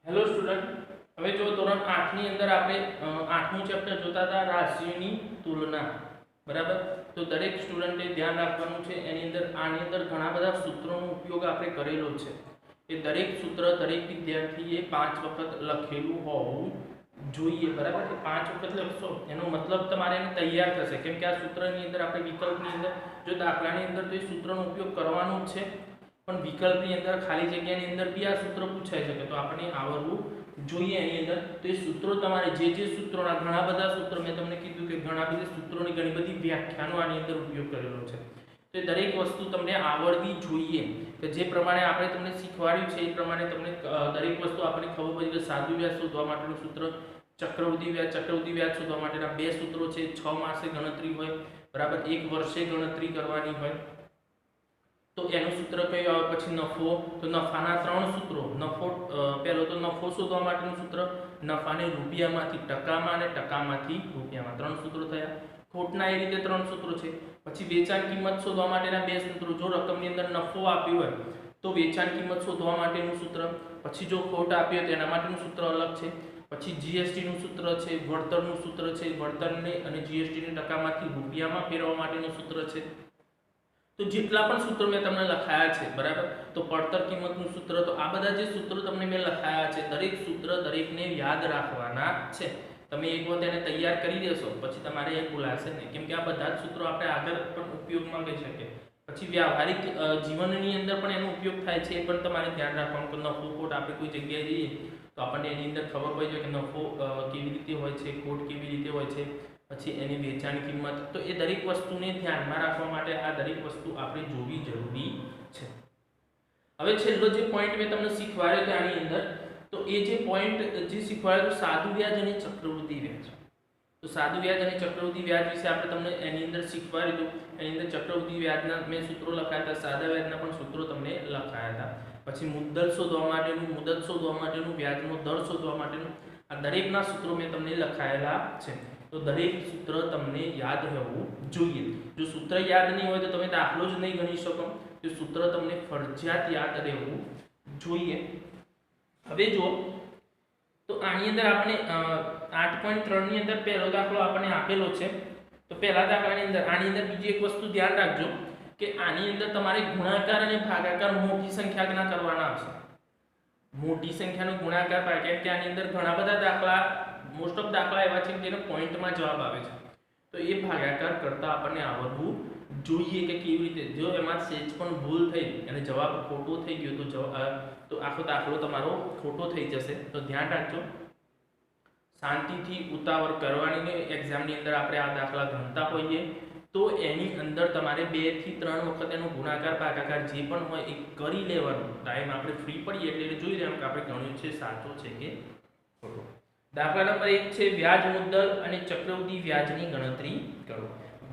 Hello student, હવે જો ધોરણ 8 ની અંદર આપણે 8મું ચેપ્ટર જોતા હતા રાશિઓની તુલના. બરાબર. તો દરેક સ્ટુડન્ટે ધ્યાન રાખવાનું છે. એની અંદર આની અંદર ઘણા બધા સૂત્રોનો ઉપયોગ આપણે કરેલો છે. એ દરેક સૂત્ર દરેક વિદ્યાર્થીએ 5 વખત લખેલું હોવું જોઈએ. બરાબર. એ 5 વખત લખશો એનો મતલબ તમારે એને તૈયાર થશે, કેમ કે આ સૂત્રની અંદર આપણે વિકલ્પની અંદર જો દાખલાની અંદર તો એ સૂત્રનો ઉપયોગ કરવાનો જ છે, પણ વિકલ્પની અંદર ખાલી જગ્યાની અંદર બી આ સૂત્ર પૂછાઈ શકે, તો આપણે આવડવું જોઈએ એની અંદર. તો એ સૂત્રો તમારે જે સૂત્રોના ઘણા બધા સૂત્રો મેં તમને કીધું કે ઘણા બધા સૂત્રોની ઘણી બધી વ્યાખ્યાનો આની અંદર ઉપયોગ કરેલો છે. તો એ દરેક વસ્તુ તમને આવડવી જોઈએ, કે જે પ્રમાણે આપણે તમને શીખવાડ્યું છે એ પ્રમાણે તમને દરેક વસ્તુ આપણને ખબર પડી કે સાદુ વ્યાજ શોધવા માટેનું સૂત્ર, ચક્રવૃદ્ધિ વ્યાજ શોધવા માટેના 2 સૂત્રો છે. 6 માસે ગણતરી હોય, બરાબર, 1 વર્ષે ગણતરી કરવાની હોય, તો એનું સૂત્ર કયું આવે? પછી નફો. તો નફાના 3 સૂત્રો. નફો પહેલો તો નફો શોધવા માટેનું સૂત્ર, નફાને રૂપિયામાંથી ટકામાં અને ટકામાંથી રૂપિયામાં, 3 સૂત્રો થયા. ખોટના એ રીતે 3 સૂત્રો છે. પછી વેચાણ કિંમત શોધવા માટેના 2 સૂત્રો. જો રકમની અંદર નફો આપ્યો હોય તો વેચાણ કિંમત શોધવા માટેનું સૂત્ર, પછી જો ખોટ આપી હોય તો એના માટેનું સૂત્ર અલગ છે. પછી જીએસટી નું સૂત્ર છે, વળતરનું સૂત્ર છે, વળતરને અને જીએસટી ને ટકામાંથી રૂપિયામાં ફેરવવા માટેનું સૂત્ર છે. તો જેટલા પણ સૂત્રો મેં તમને લખાયા છે, બરાબર, તો પડતર કિંમતનું સૂત્ર, તો આ બધા જે સૂત્રો તમને મેં લખાયા છે, દરેક સૂત્ર દરેકને યાદ રાખવાના છે. તમે એક વખત એને તૈયાર કરી દેશો પછી તમારે એ ભૂલાશે નહીં, કેમ કે આ બધા જ સૂત્રો આપણે આગળ પણ ઉપયોગમાં લઈ શકીએ. પછી વ્યવહારિક જીવનની અંદર પણ એનો ઉપયોગ થાય છે, એ પણ તમારે ધ્યાન રાખવાનું કે નફો ખોટ આપણે કોઈ જગ્યાએ જઈએ તો આપણને એની અંદર ખબર પડી જાય કે નફો કેવી રીતે હોય છે, ખોટ કેવી રીતે હોય છે, પછી એની વેચાણ કિંમત. તો એ દરેક વસ્તુને ધ્યાનમાં રાખવા માટે આ દરેક વસ્તુ આપણે જોવી જરૂરી છે. હવે છેલ્લો જે પોઈન્ટ મેં તમને શીખવાડ્યો છે આની અંદર, તો એ જે પોઈન્ટ જે શીખવાડ્યો સાદુ વ્યાજ અને ચક્રવૃદ્ધિ વ્યાજ. તો સાદુ વ્યાજ અને ચક્રવૃદ્ધિ વ્યાજ વિશે આપણે તમને એની અંદર શીખવાડ્યું. એની અંદર ચક્રવૃદ્ધિ વ્યાજના મેં સૂત્રો લખાયા હતા, સાદા વ્યાજના પણ સૂત્રો તમને લખાયા હતા. પછી મુદ્દલ શોધવા માટેનું, મુદત શોધવા માટેનું, વ્યાજનો દર શોધવા માટેનું, આ દરેકના સૂત્રો મેં તમને લખાયેલા છે. તો દરેક સૂત્ર તમને યાદ રહેવું જોઈએ. જો સૂત્ર યાદ નહીં હોય તો તમે દાખલો જ નહીં ગણી શકો. તો સૂત્ર તમને ફરજિયાત યાદ રહેવું જોઈએ. હવે જો તો આની અંદર આપણે 8.3 ની અંદર પહેલો દાખલો આપણને આપેલો છે. તો પહેલા દાખલાની અંદર આની અંદર બીજી એક વસ્તુ ધ્યાન રાખજો કે આની અંદર તમારે ગુણાકાર અને ભાગાકાર મોટી સંખ્યાના કરવાના આવશે. મોટી સંખ્યાનો ગુણાકાર ભાગાકાર, કે આની અંદર ઘણા બધા દાખલા, મોસ્ટ ઓફ દાખલા એવા છે કે જેનો પોઈન્ટમાં જવાબ આવે છે. તો એ ભાગાકાર કરતા આપણને આવડવું જોઈએ કે કેવી રીતે. જો એમાં સેજ પણ ભૂલ થઈ અને જવાબ ખોટો થઈ ગયો તો આખો દાખલો તમારો ખોટો થઈ જશે. તો ધ્યાન રાખજો, શાંતિથી ઉતાવળ કરવાની નહીં. એક્ઝામની અંદર આપણે આ દાખલા ગણતા હોઈએ તો એની અંદર તમારે 2 થી 3 વખત એનો ગુણાકાર ભાગાકાર જે પણ હોય એ કરી લેવાનો. ટાઈમ આપણે ફ્રી પડીએ એટલે જોઈ લેવાનું કે આપણે ગણ્યું છે સાચો છે કે ખોટો. દાખલા નંબર 1 છે વ્યાજ મુદ્દલ અને ચક્રવૃદ્ધિ વ્યાજની ગણતરી કરો.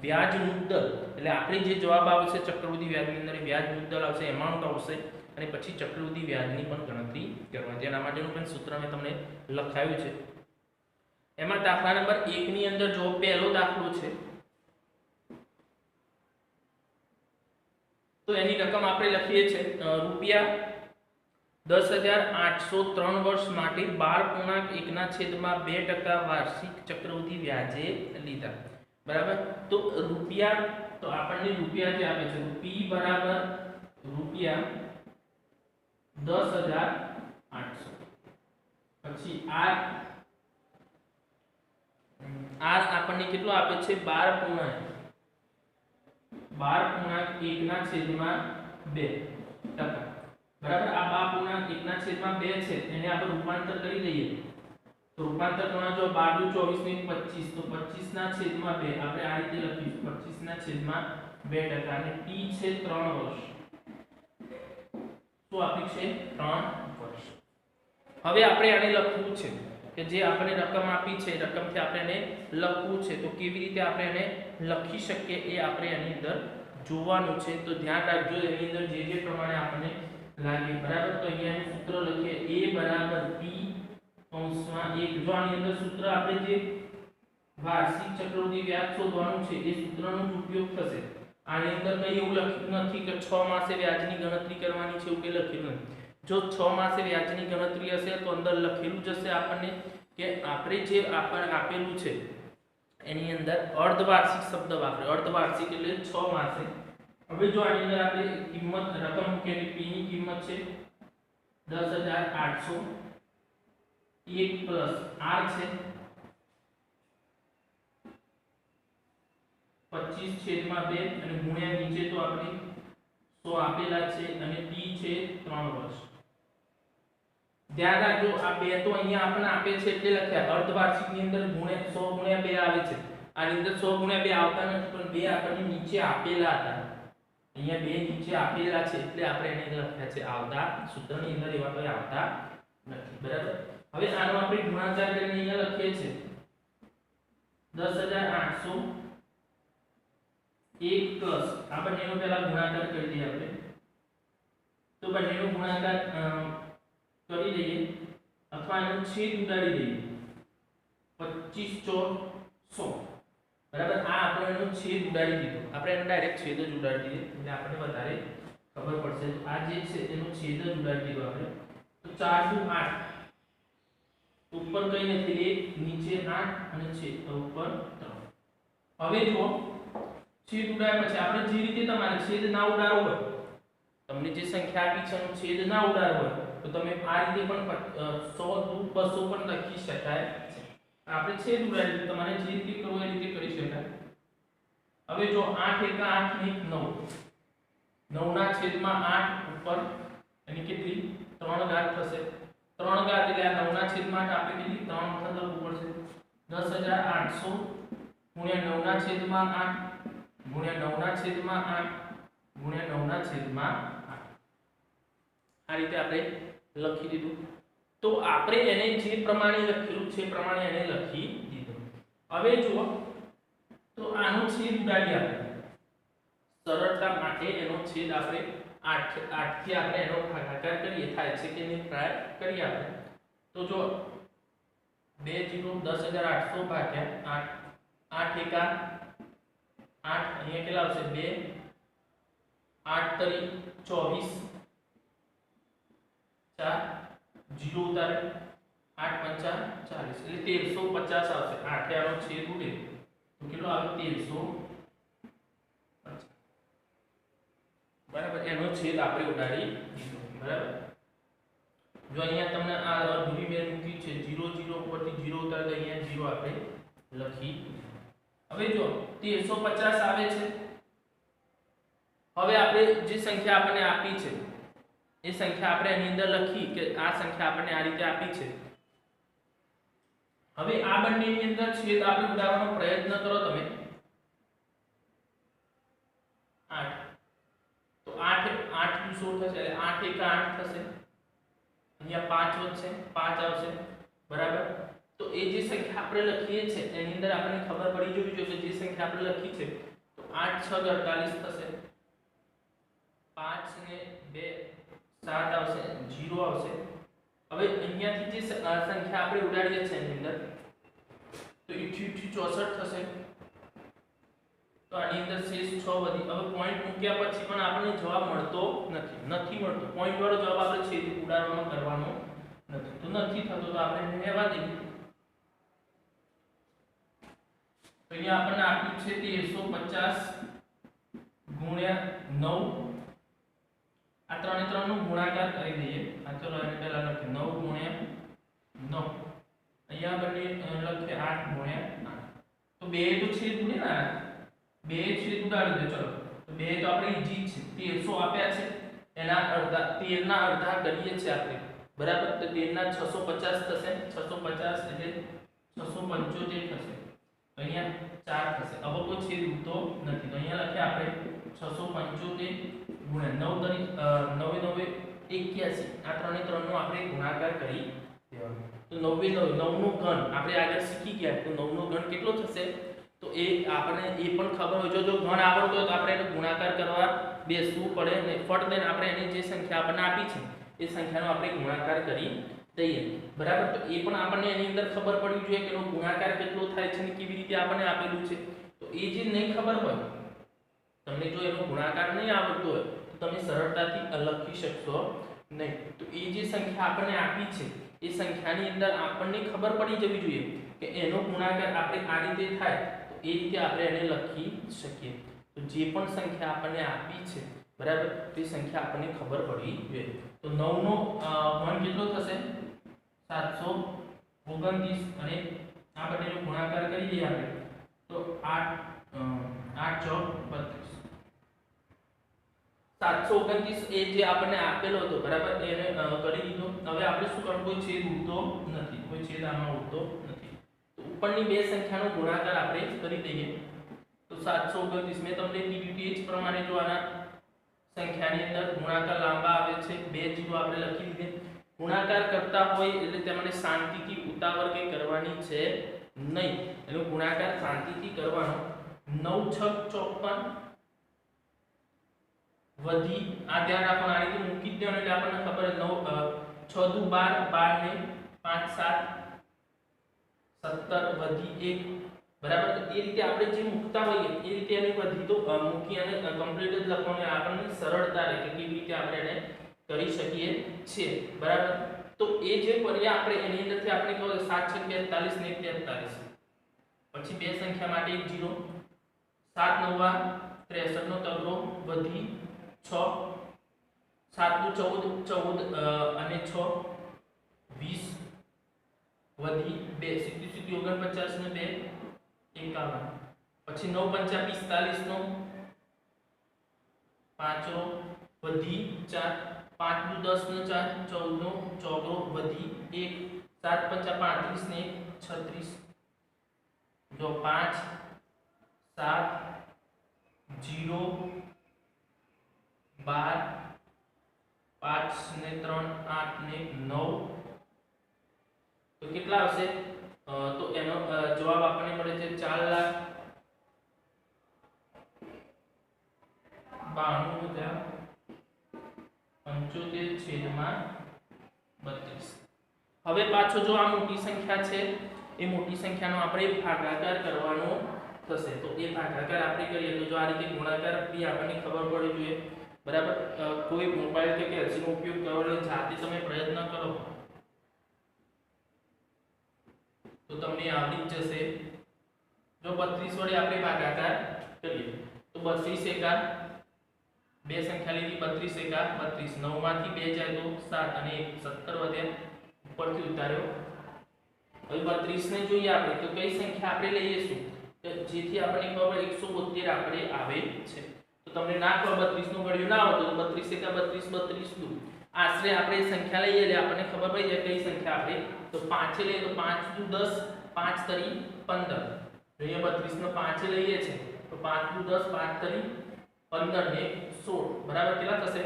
વ્યાજ મુદ્દલ એટલે આપણે જે જવાબ આવશે ચક્રવૃદ્ધિ વ્યાજની અંદર વ્યાજ મુદ્દલ આવશે, એમાઉન્ટ આવશે, અને પછી ચક્રવૃદ્ધિ વ્યાજની પણ ગણતરી કરવાની. તેના માટેનું પણ સૂત્ર મેં તમને લખાવ્યું છે. એમાં દાખલા નંબર 1 ની અંદર જો પહેલો દાખલો છે તો એની રકમ આપણે લખીએ છે રૂપિયા 10,803 વર્ષ માટે 12.1/2% વાર્ષિક ચક્રવૃદ્ધિ વ્યાજે લીધા. બરાબર. તો રૂપિયા, તો આપણને રૂપિયા જે આપે છે પી બરાબર રૂપિયા 10,800, પછી આર આપણને કેટલો આપે છે 12.1/2%. બરાબર. આ 12.1/2 છે એને આપણે રૂપાંતર કરી દઈએ તો રૂપાંતર કરવાનો જો 12 × 24 = 25, તો 25/2 આપણે આ રીતે લખીશું 25/2%. અને ટી છે 3 વર્ષ. શું આપ્યું છે? 3 વર્ષ. હવે આપણે આને લખવું છે કે જે આપણે રકમ આપી છે રકમથી આપણે એને લખવું છે. તો કેવી રીતે આપણે એને લખી શકીએ એ આપણે એની અંદર જોવાનું છે. તો ધ્યાન રાખજો એની અંદર જે પ્રમાણે આપણને લાગે. બરાબર. તો અહીંયા સૂત્ર લખીએ a બરાબર p કૌંસમાં 1. જો આની અંદર સૂત્ર આપણે જે વાર્ષિક ચક્રવૃદ્ધિ વ્યાજ શોધવાનું છે એ સૂત્રનો જ ઉપયોગ થશે. આની અંદર કંઈ એવું લખ્યું નથી કે 6 માસે વ્યાજની ગણતરી કરવાની છે, એવું કંઈ લખ્યું નથી. જો 6 માસે વ્યાજની ગણતરી હશે તો અંદર લખેલું જ હશે આપણને કે આપણે જે આપણને આપેલું છે એની અંદર અર્ધવાર્ષિક શબ્દ વાપરે, અર્ધવાર્ષિક એટલે 6 માસે. હવે જો આની અંદર આપણે કિંમત રકમ મૂકેલી p ની કિંમત છે 10800 1 પ્લસ r છે 25/2 અને ગુણ્યા નીચે તો આપણે 100 આપેલા છે અને t છે 3 વર્ષ. ધ્યાન રાખજો આ બે તો અહીંયા આપણને આપે છે એટલે લખ્યા, અર્ધવાર્ષિક ની અંદર 100/2 આવે છે, આની અંદર 100/2 આવતા નથી પણ બે આપણને નીચે આપેલા હતા, અહીંયા બે નીચે આપેલા છે એટલે આપણે એને લખ્યા છે આવતા, સૂત્રની અંદર એવા કોઈ આવતા નથી. બરાબર. હવે આનો આપણે ગુણાકાર કરીને અહીંયા લખીએ છે 10800 1 પ્લસ આ બંનેનો પહેલા ગુણાકાર કરી દઈએ આપણે, તો બંનેનો ગુણાકાર કરી દઈએ અથવા એનો છેદ ઉડાડી દઈએ 25/4 બરાબર. આ આપણે એનો છેદ ઉડાડી દીધો, આપણે એનો ડાયરેક્ટ છેદ જ ઉડાડી દઈએ એટલે આપણને વધારે ખબર પડશે. આ જે છે એનો છેદ જ ઉડાડી દીધો આપણે, તો 4 * 8 ઉપર કઈ નથી 1 નીચે 8 અને છેદ ઉપર 3. હવે જો છેદ ઉડાડ્યા પછી આપણે જે રીતે તમારે છેદ ના ઉડાડવો હોય, તમને જે સંખ્યા આપી છે એનો છેદ ના ઉડાડવો હોય તો તમે આ રીતે પણ 100 * 200 પણ લખી શકાય છે. આપણે છેદ ઉડાડી તમારે જે રીતે કરવું એ રીતે કરી શકાય. હવે જો 8 * 8 ને 9 9 ના છેદમાં 8 ઉપર એની કેટલી 3 ઘાત થશે, 3 ઘાત એટલે આ 9 ના છેદમાં 8 આપણે કેટલી 3 વખત લખવું પડશે. 10800 ગુણ્યા 9 ના છેદમાં 8 ગુણ્યા 9 ના છેદમાં 8 ગુણ્યા 9 ના છેદમાં 8. આ રીતે આપણે લખી દીધું. તો આપણે એને જે પ્રમાણે લખેલું છે પ્રમાણે એને લખી દીધું. હવે જુઓ તો આનો છેદ ઉડાડી આપણે સરળતા માટે એનો છેદ આપણે 8 થી આપણે એનો ભાગાકાર કરીએ થાય છે કે નહીં ટ્રાય કરીએ આપણે. તો જો 2 0 10800 ભાગ્યા 8 8 1 8 અહીંયા કેટલા આવશે 2 8 તરી 24 4 0 ઉતારે 8 5 40 એટલે 1350 આવશે. 8 આનો છેદ ઉડે તો કેટલો આવે 1350 બરાબર. એનો છેદ આપણે ઉડાડી દીધો. બરાબર. જો અહીંયા તમને આ અધૂરી બે મૂકી છે 0 0 ઉપરથી 0 ઉતારે તો અહીંયા 0 આપણે લખી. હવે જો 1350 આવે છે. હવે આપણે જે સંખ્યા આપણને આપી છે એ સંખ્યા આપણે એની અંદર લખી કે આ સંખ્યા આપણને આ રીતે આપી છે. હવે આ બંનેની અંદર છેદ આપણે ઉડાડવાનો પ્રયત્ન કરો તમે 8 તો 8 8 * 16 થશે એટલે 8 * 1 8 થશે. અહીંયા 5 વધશે 5 આવશે. બરાબર. તો એ જે સંખ્યા આપણે લખીએ છે એની અંદર આપણને ખબર પડી જવી જોઈએ કે જે સંખ્યા આપણે લખી છે તો 8 * 6 = 48 થશે. 5 ને 2 7 આવશે 0 આવશે. હવે અહીંયાથી જે સંખ્યા આપણે ઉડાડીએ છે એની અંદર તો 88 64 થશે. તો આની અંદર શેષ 6 વધી. હવે પોઈન્ટ મૂક્યા પછી પણ આપણને જવાબ મળતો નથી મળતો. પોઈન્ટ વાળો જવાબ આપણે છેદ ઉડાડવામાં કરવાનો નથી તો નથી થતો તો આપણે રહેવા દઈએ. તો અહીંયા આપણને આપ્યું છે 1350 ગુણ્યા 9 આ 3 ને 3 નો ગુણાકાર કરી દઈએ. આ ચલો એને પહેલા લખીએ 9 ગુણ્યા 9 અહીંયા બંને લખીએ 8 ગુણ્યા 8 તો બે તો છેદ ઉડે ને બે છેદ ઉડાડી દે. ચલો તો બે તો આપણે ઈજી છે 1300 આપ્યા છે એના અડધા 13 ના અડધા કરીએ છે આપણે. બરાબર. તો 13 ના 650 થશે 650 એટલે 675 થશે. અહીંયા 4 થશે. હવે કોઈ છેદ ઉડતો નથી તો અહીંયા લખીએ આપણે 675 ગુણ્યા 9 તરી 9 9 81 આ 3 ને 3 નો આપણે ગુણાકાર કરી દેવાનો. તો 9 9 નો ઘન આપણે આગળ શીખી ગયા તો 9 નો ઘન કેટલો થશે તો એ આપણને એ પણ ખબર હોય. જો ઘન આવડતો હોય તો આપણે એનો ગુણાકાર કરવા બેસવું પડે ને ફટ દઈને આપણે એની જે સંખ્યા આપણને આપી છે એ સંખ્યાનો આપણે ગુણાકાર કરી દઈએ. બરાબર. તો એ પણ આપણને એની અંદર ખબર પડવી જોઈએ કે એનો ગુણાકાર કેટલો થાય છે અને કેવી રીતે આપણને આપેલું છે. તો એ જે નહીં ખબર હોય તમને જો એનો ગુણાકાર નહીં આવડતો હોય તો તમે સરળતાથી લખી શકશો નહીં. તો એ જે સંખ્યા આપણને આપી છે એ સંખ્યાની અંદર આપણને ખબર પડી જવી જોઈએ કે એનો ગુણાકાર આપણે આ રીતે થાય તો એ રીતે આપણે એને લખી શકીએ. તો જે પણ સંખ્યા આપણને આપી છે બરાબર તે સંખ્યા આપણને ખબર પડી જોઈએ. તો 9 નો ઘન કેટલો થશે 729 અને આ બંનેનો ગુણાકાર કરી દઈએ આપણે તો 8 8 ચોક 32 729 એ જે આપણને આપેલો હતો બરાબર એને કરી દીધો. હવે આપણે શું કરવું કોઈ છેદ ઉડતો નથી, કોઈ છેદ આમાં ઉડતો નથી. તો ઉપરની બે સંખ્યાનો ગુણાકાર આપણે કરી દઈએ તો 729 મેં તમને કીધું એ જ પ્રમાણે જો આના સંખ્યાની અંદર ગુણાકાર લાંબા આવે છે બે જીરો આપણે લખી દીધે. ગુણાકાર કરતા હોય એટલે તમને શાંતિથી ઉતાવળ કઈ કરવાની છે નહીં. એનો ગુણાકાર શાંતિથી કરવાનો. 9 6 54 વધી આ ધ્યાન રાખવાનું. આ રીતે મૂકી જ દેવાનું એટલે આપણને ખબર 9 6 દુ 12 12 ને 5 7 17 વધી 1 બરાબર. તો એ રીતે આપણે જે મૂકતા હોઈએ એ રીતે એને વધી તો મૂકી અને કમ્પ્લીટ જ લખવાનું. આપણને સરળતા રહે કે કેવી રીતે આપણે એને કરી શકીએ છીએ બરાબર. તો એ જે કર્યા આપણે એની અંદરથી આપણે કહો 7 6 43 ને 43 પછી બે સંખ્યા માટે એક 0 7 9 63 નો તગડો વધી 6 7 દુ 14 અને 6 20 વધી 2 સીધી સીધી 49 ને 2 51 પછી 9 5 45 નો 5 વધી 4 5 દુ 10 ને 4 14 નો ચોગડો વધી 1 7 5 35 ને 36 જો 5 7 0 12 5 ને 3 8 ને 9 તો કેટલા આવશે તો એનો જવાબ આપણને મળે છે 4,92,75/32. હવે પાછો જો આ મોટી સંખ્યા છે એ મોટી સંખ્યાનો આપણે ભાગાકાર કરવાનો થશે. તો એ ભાગાકાર આપણે કરીએ તો જો આ રીતે ગુણાકાર બી આપણને ખબર પડવી જોઈએ બરાબર. કોઈ મોબાઈલ કે કેલ્સીનો ઉપયોગ કરવાનો જાતે તમે પ્રયત્ન કરો તો તમને આવડી જશે. જો 32 વડે આપણે ભાગાકાર કરીએ તો 32 એકા બે સંખ્યા લીધી 32 એકા 32 9 માંથી 2 જાય તો 7 અને 17 વધ્યા ઉપરથી ઉતાર્યો. હવે 32 ને જોઈએ આપણે તો કઈ સંખ્યા આપણે લઈશું તો જેથી આપણને ખબર 172 આપણે આવે છે. તો તમને ના ખબર 32 નું ગણ્યું ના આવતું તો 32 એકા 32 32 દુ આશરે આપણે સંખ્યા લઈએ એટલે આપણને ખબર પડી જાય કઈ સંખ્યા આપણે તો 5 લઈએ તો 5 દુ 10 5 તરી 15 અહીંયા 32 નો 5 લઈએ છે તો 5 દુ 10 5 તરી 15 ને 16 બરાબર કેટલા થશે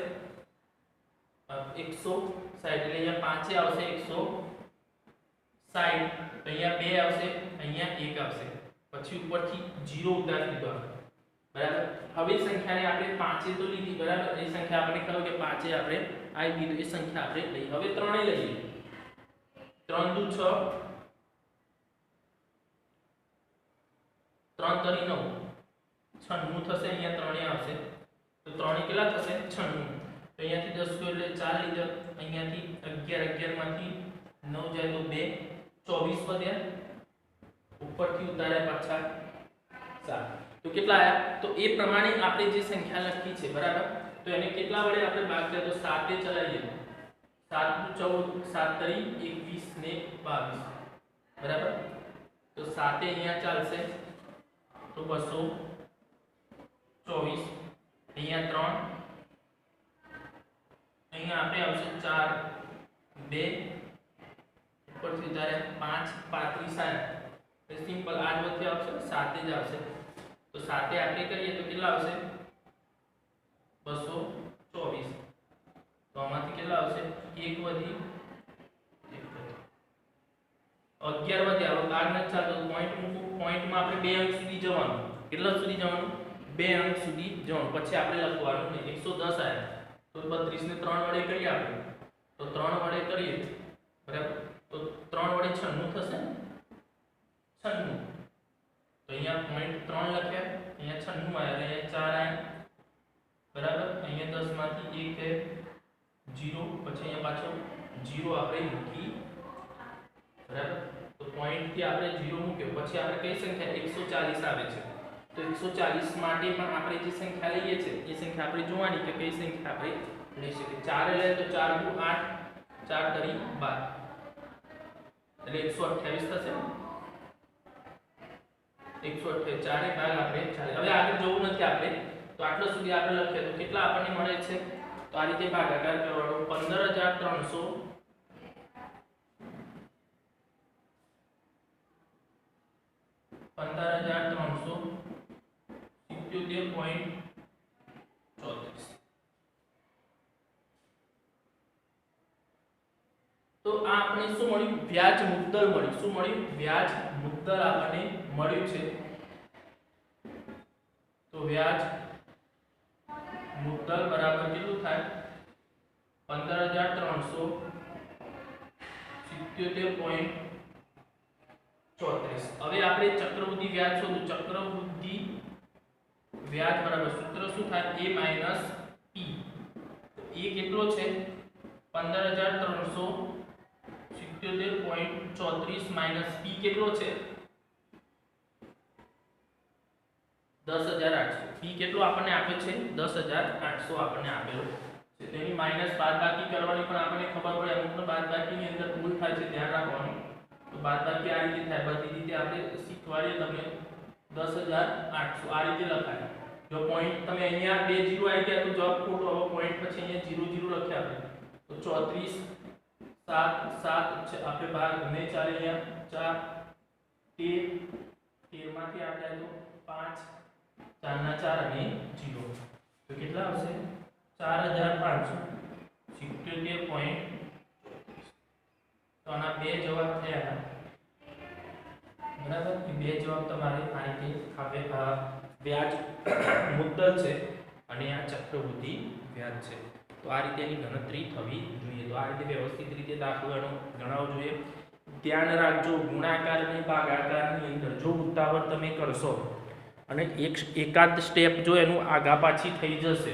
160 એટલે અહીંયા 5 આવશે 160 અહીંયા 2 આવશે અહીંયા 1 આવશે પછી ઉપરથી 0 ઉતારી દીધો બરાબર. હવે સંખ્યાને આપણે 5 તો લીધી બરાબર. એ સંખ્યા આપણે કહો કે 5 આપણે આવી દીધું એ સંખ્યા આપણે લઈ. હવે 3 લઈએ 3 દુ 6 3 તરી 9 96 થશે. અહીંયા 3 આવશે તો 3 કેટલા થશે 96. તો અહીંયાથી 10 એટલે 4 લીધા. અહીંયાથી 11 માંથી 9 જાય તો 2 24 વધ્યા ઉપરથી ઉતાર્યા પાછા 7 તો કેટલા આયા તો એ પ્રમાણે આપણે જે સંખ્યા લખી છે બરાબર. તો એને કેટલા વડે આપણે ભાગ કરીએ તો 7 એ ચલાવીએ 7 દુ 14 7 તરી 21 ને 22 બરાબર. તો 7 અહીંયા ચાલશે તો 224 અહીંયા 3 અહીંયા આપણે આવશે 4 2 ઉપરથી ઉતાર્યા 5 35 આયા સિમ્પલ આ જ વચ્ચે આવશે 7 જ આવશે. તો 7 આપણે કરીએ તો કેટલા આવશે 224. તો આમાંથી કેટલા આવશે 1 વધી 11 વધ્યા. હવે ભાગ નથી ચાલતો પોઈન્ટ મૂકો. પોઈન્ટમાં આપણે 2 અંક સુધી જવાનું. કેટલા સુધી જવાનું 2 અંક સુધી જવાનું. પછી આપણે લખવાનું નહીં 110 આયા તો 32 ને 3 વડે કરીએ આપણે તો 3 વડે કરીએ બરાબર. તો 3 વડે 96 થશે 96. તો અહીંયા પોઈન્ટ 3 લખ્યા અહીંયા 96 આયા એટલે અહીંયા 4 આયા બરાબર. અહીંયા 10 માંથી 1 છે 0 પછી અહીંયા પાછો 0 આપણે મૂકી, બરાબર. તો પોઈન્ટ થી આપણે 0 મૂક્યો પછી આપણે કઈ સંખ્યા 140 આવે છે, તો 140 માટે પણ આપણે જે સંખ્યા લઈએ છે એ સંખ્યા આપણે જોવાની કે કઈ સંખ્યા આપણે લઈ શકીએ. 4 લે તો 4 દુ 8, 4 તરી 12 એટલે 128 થશે. 128 ચારે ભાગ આપણે 4. હવે આગળ જોવું નથી આપણે, તો આટલો સુધી આપણે લખીએ તો કેટલા આપણને મળે છે, તો આ રીતે ભાગાકાર કરવાનો. 15300 15377.34. તો આ આપણે શું મળ્યું, વ્યાજ મુદ્દલ મળ્યું. શું મળ્યું, વ્યાજ મુદ્દલ આપણને મળ્યું છે. તો વ્યાજ મુદ્દલ બરાબર કેટલું થાય, 15377.34. હવે આપણે ચક્રવૃદ્ધિ વ્યાજ શોધવું. ચક્રવૃદ્ધિ વ્યાજ બરાબર સૂત્ર શું થાય, a માઈનસ p. તો a કેટલો છે, 15377.34 માઈનસ p કેટલો છે, 10800. p કેટલો આપણને આપે છે, 10800 આપણને આપેલો છે. તેની માઈનસ બાદબાકી કરવાની પણ આપણને ખબર પડે. અમુક બાદબાકીની અંદર ભૂલ થાય છે, ધ્યાન રાખવાનું. તો બાદબાકી આ રીતે થાય, બધી રીતે આપણે શીખવાડીએ તમને. 10800 આ રીતે લખાય. જો પોઈન્ટ તમે અહીંયા 2 0 આવી ગયા તો જવાબ ખોટો. હવે પોઈન્ટ પછી અહીંયા 0 0 લખ્યા આપણે તો 34 7 7 આપણે ભાગ ગમે ચાલે. અહીંયા 4 13 માંથી આપણે તો 5 4 ના 4 અને 0 તો કેટલા આવશે, 4577.. તો આના બે જવાબ થયા, બરાબર. કે બે જવાબ તમારે આ રીતે આવે. વ્યાજ મુદ્દલ છે અને આ ચક્રવૃદ્ધિ વ્યાજ છે. તો આ રીતે એની ગણતરી થવી જોઈએ. તો આ રીતે વ્યવસ્થિત રીતે દાખલો એનો ગણવો જોઈએ. ધ્યાન રાખજો, ગુણાકાર અને ભાગાકારની અંદર જો ઉતાવળ તમે કરશો અને એકાદ સ્ટેપ જો એનું આગા પાછી થઈ જશે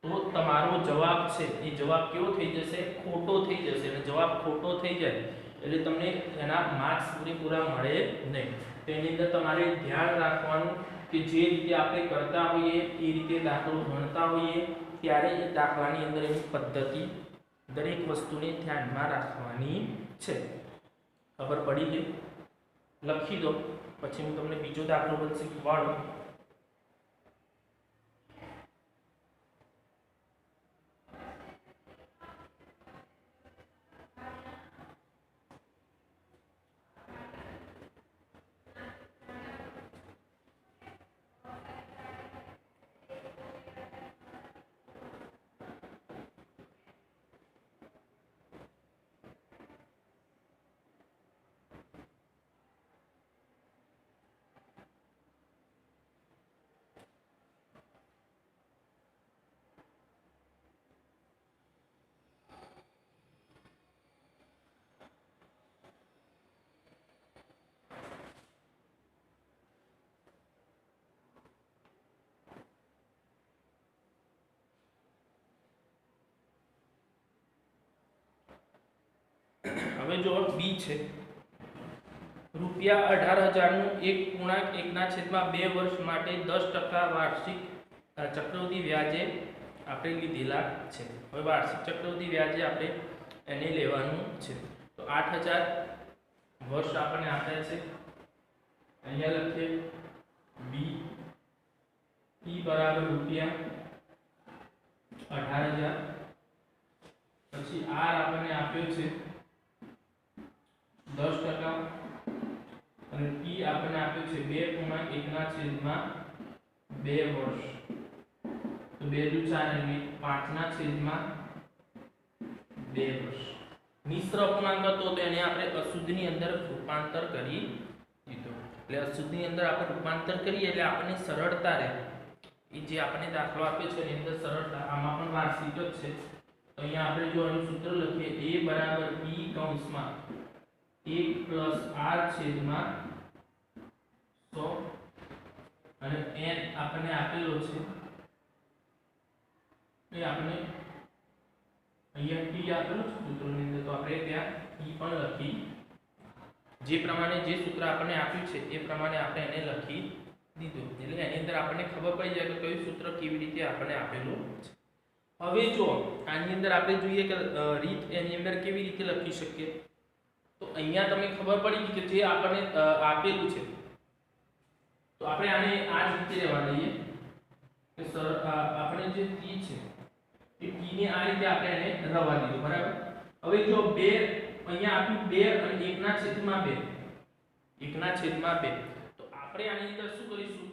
તો તમારો જવાબ છે એ જવાબ કેવો થઈ જશે, ખોટો થઈ જશે. અને જવાબ ખોટો થઈ જાય એટલે તમને એના માર્ક્સ પૂરેપૂરા મળે નહીં. તો એની અંદર તમારે ધ્યાન રાખવાનું કે જે રીતે આપણે કરતા હોઈએ એ રીતે દાખલો ગણતા હોઈએ ત્યારે એ દાખલાની અંદર એની પદ્ધતિ દરેક વસ્તુને ધ્યાનમાં રાખવાની છે. ખબર પડી ગઈ? લખી દો પછી હું તમને બીજો દાખલો પણ શીખવાડું. હવે જો બી છે, રૂપિયા 18,000 નું 1.1/2 વર્ષ માટે 10% વાર્ષિક ચક્રવૃદ્ધિ વ્યાજે આપણે લીધેલા છે. હવે વાર્ષિક ચક્રવૃદ્ધિ વ્યાજે આપણે એને લેવાનું છે. તો 8,000 વર્ષ આપણને આપ્યા છે. અહીંયા લખીએ બી ઈ બરાબર રૂપિયા 18,000. પછી આર આપણને આપ્યો છે 10% અને ટી આપણને આપ્યું છે 2.1/2 વર્ષ. તો 2 દુ 4 અને 5/2 વર્ષ. મિશ્ર અપૂર્ણાંક હતો તો એને આપણે અશુદ્ધની અંદર રૂપાંતર કરી દીધું. એટલે અશુદ્ધની અંદર આપણે રૂપાંતર કરીએ એટલે આપણને સરળતા રહે. એ જે આપણને દાખલો આપ્યો છે એની અંદર સરળતા. આમાં પણ વાર્ષિક જ છે. તો અહીંયા આપણે જો એનું સૂત્ર લખીએ a બરાબર b કૌંસમાં 1 + r છેદમાં 100 અને n આપણને આપેલો છે એ આપણે અહીંયા ટી આપેલું છે સૂત્રની અંદર, તો આપણે ત્યાં ઈ પણ લખી, જે પ્રમાણે જે સૂત્ર આપણને આપ્યું છે એ પ્રમાણે આપણે એને લખી દીધું. એટલે એની અંદર આપણને ખબર પડી જાય કે કયું સૂત્ર કેવી રીતે આપણને આપેલું છે. હવે જો આની અંદર આપણે જોઈએ કે રીત એની અંદર કેવી રીતે લખી શકીએ, તો અહીંયા તમે ખબર પડી કે જે આપણને આપેલું છે તો આપણે આને આ જ રીતે રહેવા દઈએ કે સર આપણે જે ટી છે એ ટી ને આ રીતે આપણે એને રવા દીધું, બરાબર. હવે જો 2 અહીંયા આપ્યું 2 અને 1/2, 1/2, તો આપણે આની અંદર શું કરીશું,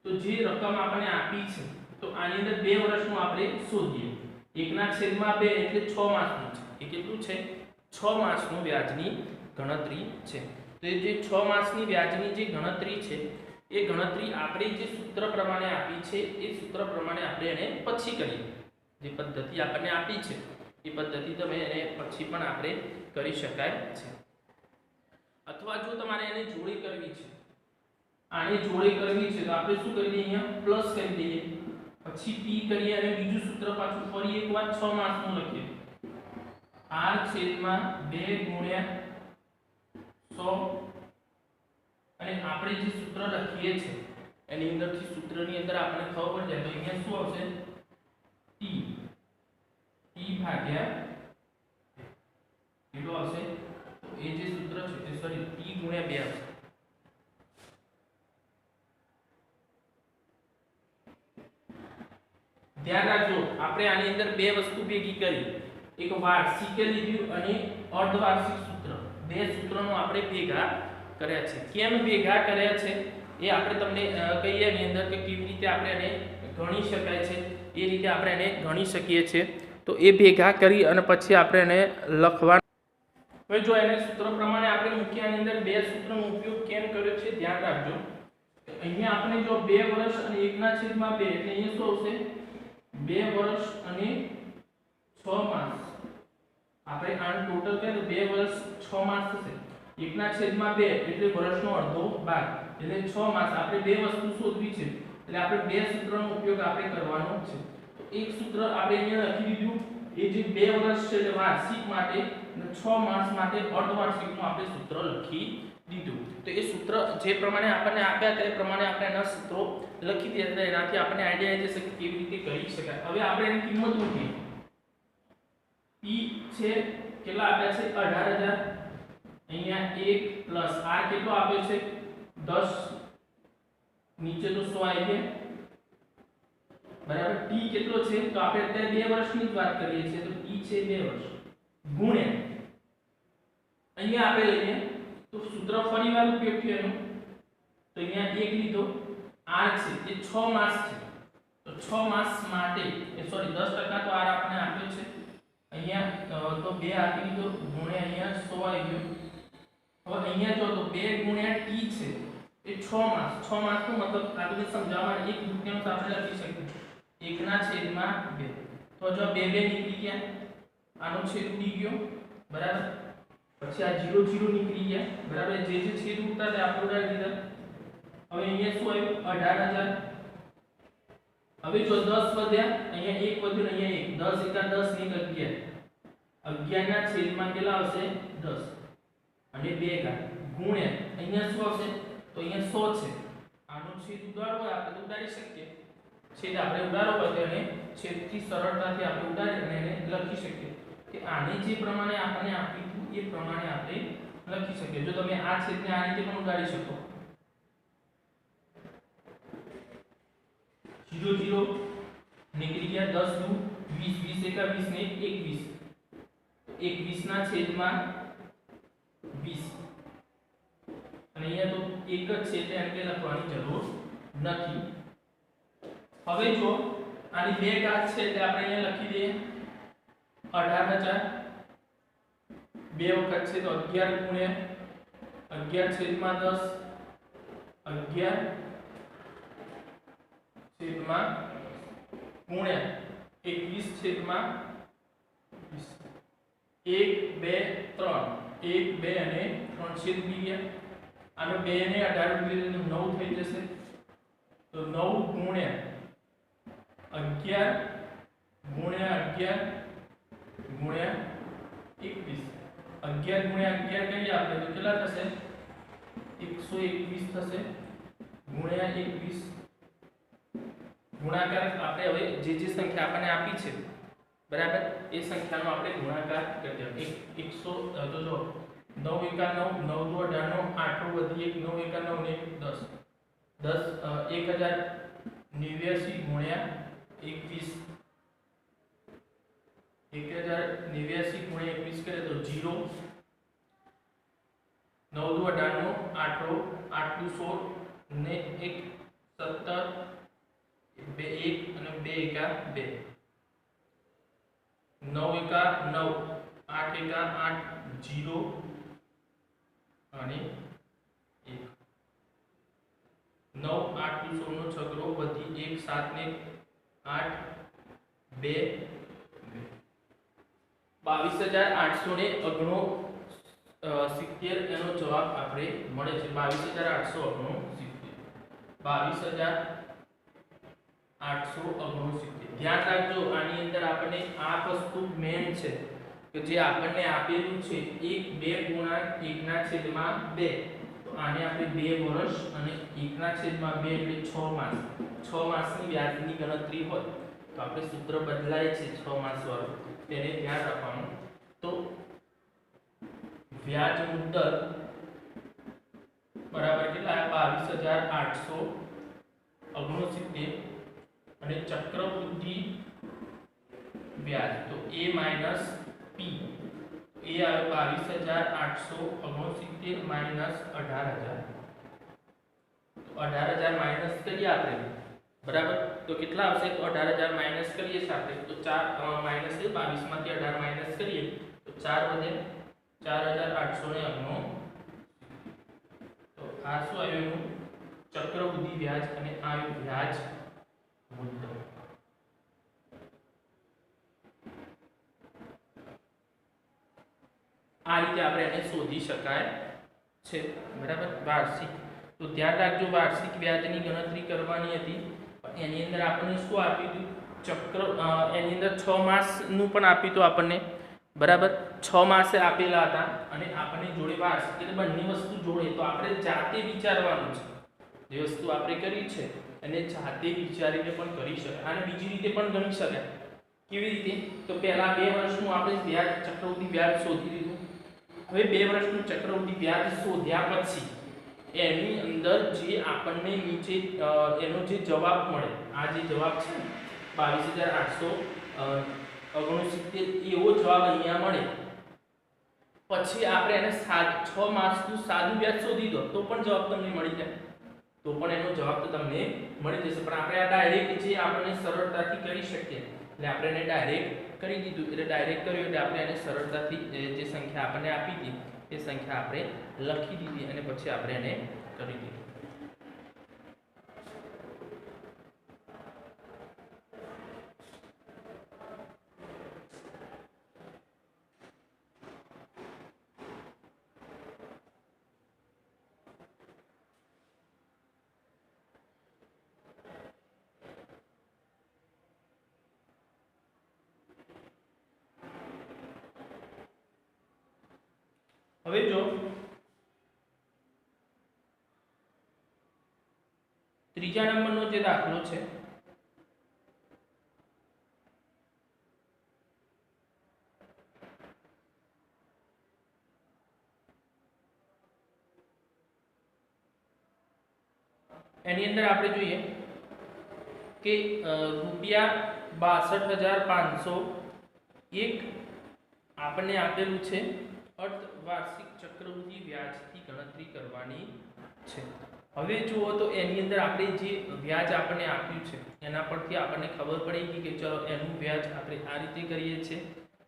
તો જે રકમ આપણને આપી છે તો આની અંદર 2 વર્ષનું આપણે શોધીએ. 1/2 એટલે 6 માસનું છે. એ કેટલું છે? 6 માસનું વ્યાજની ગણતરી છે. તો એ જે 6 માસની વ્યાજની જે ગણતરી છે એ ગણતરી આપણે જે સૂત્ર પ્રમાણે આપી છે એ સૂત્ર પ્રમાણે આપણે એને પછી કરીએ. જે પદ્ધતિ આપણને આપી છે એ પદ્ધતિ તમે એને પછી પણ આપણે કરી શકાય છે. અથવા જો તમારે એને જોડી કરવી છે, આને જોડી કરવી છે, તો આપણે શું કરી દઈએ, અહીંયા પ્લસ કરી દઈએ, પછી p કરીએ અને બીજું સૂત્ર પાછું ફરી એકવાર 6 માસનું લખીએ. r/2 ગુણ્યા 100 અને આપણે જે સૂત્ર લખીએ છે એની અંદરથી સૂત્રની અંદર આપણે ખબર પડી જાય તો અહીંયા શું આવશે, t ભાગ્યા કેટલો આવશે, તો એ જે સૂત્ર છે એ સોરી t ગુણ્યા 2 આવશે. ધ્યાન રાખજો આપણે આની અંદર બે વસ્તુ ભેગી કરી, એક વાર્ષિક લીધું અને અર્ધવાર્ષિક સૂત્ર. બે સૂત્રોનો આપણે ભેગા કર્યા છે. કેમ ભેગા કર્યા છે એ આપણે તમને કહીએ એની અંદર કે કેવી રીતે આપણે એને ગણી શકાય છે એ રીતે આપણે એને ગણી શકીએ છીએ. તો એ ભેગા કરી અને પછી આપણે એને લખવા. હવે જો એને સૂત્ર પ્રમાણે આપણે મૂક્યાની અંદર બે સૂત્રનો ઉપયોગ કેમ કર્યો છે ધ્યાન રાખજો. અહીંયા આપણે જો 2 વર્ષ અને 1/2 એટલે અહીંયા શું આવશે, 2 વર્ષ અને 6 માસ. આપણે આનું ટોટલ કરીએ તો 2 વર્ષ 6 માસ થશે. 1/2 એટલે વર્ષનો અડધો ભાગ એટલે 6 માસ. આપણે બે વસ્તુ શોધવી છે એટલે આપણે બે સૂત્રનો ઉપયોગ આપણે કરવાનો છે. તો એક સૂત્ર આપણે અહીંયા લખી દીધું, એ જે 2 વર્ષ છે એટલે વાર્ષિક માટે અને 6 માસ માટે અર્ધવાર્ષિકનું આપણે સૂત્ર લખી દીધું. તો એ સૂત્ર જે પ્રમાણે આપણને આપ્યા તે પ્રમાણે આપણે એના સૂત્રો લખી દીધા. એનાથી આપણને આઈડિયા આવી જશે કે કેવી રીતે કરી શકાય. હવે આપણે એની કિંમત મૂકીએ. p છે કેટલા આપ્યા છે, 18000. અહીંયા 1 પ્લસ r કેટલો આપ્યો છે, 10. નીચે તો 100 આવી ગયા, બરાબર. t કેટલો છે, તો આપણે અત્યારે 2 વર્ષની જ વાત કરીએ છીએ તો t છે 2 વર્ષ ગુણ્યા અહીંયા આપણે લઈએ તો સૂત્ર ફરીવાર ઉપયોગ થયો એનો, તો અહીંયા 1 લીધો, r છે એ 6 માસ છે તો 6 માસ માટે એ સોરી 10% તો r આપણે આપ્યો છે. અહીંયા તો 2 આપી દીધો ગુણ્યા અહીંયા 100 આવી ગયો. હવે અહીંયા જો તો 2 ગુણ્યા t છે એ 6 માસ. 6 માસ નો મતલબ આપણે સમજાવવા એક દુત્યાંશ આપણે લખી શકીએ 1/2. તો જો 2 નીકળી ગયા, આનો છેદ ઉડી ગયો, બરાબર. પછી આ 0 0 નીકળી ગયા, બરાબર. જે જે છેદ ઉડતા તે આપણે ઉડાડી દીધા. હવે અહીંયા શું આવ્યું, 18000. હવે જો 10 વધ્યા, અહીંયા 1 વધ્યું, અહીંયા 1, 10 * 10 નીકળી ગયા. 11 ના છેદમાં કેટલા આવશે, 10 અને 2 ઘાત ગુણ્યા અહીંયા શું આવશે, તો અહીંયા 100 છે. આનો છેદ ઉડાડવો હોય આપણે ઉડાડી શકીએ. છેદ આપણે ઉડાડવો હોય અને છેદથી સરળતાથી આપણે ઉડાડી અને એને લખી શકીએ કે આને જે પ્રમાણે આપણને આપ્યું એ પ્રમાણે આપણે લખી શકીએ. જો તમે આ છેદને આ રીતે પણ ઉડાડી શકો, 0 0 નીકળી ગયા, 10 દુ 20, 20 એકા 20 ને 21. 21 ના છેદમાં 20 અને અહીંયા તો એક જ છે એટલે એને લખવાની જરૂર નથી. હવે જો આની બે ઘાત છે એટલે આપણે અહીંયા લખી દઈએ 18000. 2 વખત છે તો 11 ગુણ્યા 11 છેદમાં 10, 11 છેદમાં ગુણ્યા 21 છેદમાં 20. 1 2 3, 1 2 અને 3 છેદ ઉડી ગયા. આનો 2 ને 18 ઉડી એટલે 9 થઈ જશે. તો 9 ગુણ્યા 11 ગુણ્યા 11 ગુણ્યા 21 11 ગુણ્યા 11 કરીએ આપણે તો કેટલા થશે 121 થશે ગુણ્યા 21 ગુણાકાર આપણે હવે જે સંખ્યા આપણને આપી છે બરાબર એ સંખ્યાનો આપણે ગુણાકાર કરી દેવાનો 100 તો જો 9 એકા 9 9 દુ 18 8 વધી 1 9 એકા 9 ને 10 1089 ગુણ્યા 21 1089 ગુણ્યા 21 કરે તો 0 9 દુ 18 8 8 દુ 16 ને 1 17 બે 1 અને 2 એકા 2 9 એકા 9 8 એકા 8 0 અને 1 9 8 નું 16 નો છગડો વધી 1 7 ને 8 2 22,869 એનો જવાબ આપણે મળે છે 22,869 22,869 ધ્યાન રાખજો આની અંદર આપણે આ વસ્તુ મેન છે કે જે આપણને આપેલું છે 1 2 ગુણાંક 1 ના છેદમાં 2 તો આને આપણે 2 વર્ષ અને 1 ના છેદમાં 2 એટલે 6 માસ 6 માસની વ્યાજની ગણતરી હોય તો આપણે સૂત્ર બદલાય છે 6 માસ વાળું તેને ધ્યાન રાખવાનું તો વ્યાજ મુદ્દલ બરાબર કેટલા 22,869 અને ચક્રવૃદ્ધિ વ્યાજ તો a માઈનસ p એ આવે 22,869 માઈનસ 18,000 તો 18,000 માઈનસ કરીએ આપણે બરાબર તો કેટલા આવશે તો 18,000 માઈનસ કરીએ સાથે તો 4 માઈનસ 22 માંથી 18 માઈનસ કરીએ તો 4 વધે 4,869 તો આ શું આવ્યું એનું ચક્રવૃદ્ધિ વ્યાજ અને આ વ્યાજ મુદ્દલ આ રીતે આપણે એને શોધી શકાય છે બરાબર વાર્ષિક તો ધ્યાન રાખજો વાર્ષિક વ્યાજની ગણતરી કરવાની હતી એની અંદર આપણને શું આપ્યું ચક્ર એની અંદર 6 માસનું પણ આપ્યું તો આપણને બરાબર 6 માસે આપેલા હતા અને આપણને જોડે વાર્ષિક એટલે બંને વસ્તુ જોડે તો આપણે જાતે વિચારવાનું છે જે વસ્તુ આપણે કરી છે અને જાતે વિચારીને પણ કરી શકાય અને બીજી રીતે પણ ગણી શકાય કેવી રીતે તો પહેલા 2 વર્ષનું આપણે વ્યાજ ચક્રવૃદ્ધિ વ્યાજ શોધી લીધું હવે 2 વર્ષનું ચક્રવૃદ્ધિ વ્યાજ શોધ્યા પછી એની અંદર જે આપણને નીચે એનો જે જવાબ મળે આ જે જવાબ છે 22,869 એવો જવાબ અહીંયા મળે પછી આપણે એને 6 માસનું સાદું વ્યાજ શોધી દો તો પણ જવાબ તમને મળી જાય તો પણ એનો જવાબ તો તમને મળી જશે પણ આપણે આ ડાયરેક્ટ જે આપણને સરળતાથી કરી શકીએ એટલે આપણે એને ડાયરેક્ટ કરી દીધું એટલે ડાયરેક્ટ કર્યું એટલે આપણે એને સરળતાથી જે સંખ્યા આપણને આપી હતી એ સંખ્યા આપણે લખી દીધી અને પછી આપણે એને કરી દીધું હવે જો ત્રીજા નંબરનો જે દાખલો છે એની અંદર આપણે જોઈએ કે ₹62,500 એક આપણને આપેલું છે અર્ધ વાર્ષિક ચક્રવૃદ્ધિ વ્યાજથી ગણતરી કરવાની છે હવે જુઓ તો એની અંદર આપણે જે વ્યાજ આપણને આપ્યું છે એના પરથી આપણને ખબર પડી ગઈ કે ચલો એનું વ્યાજ આપણે આ રીતે કરીએ છીએ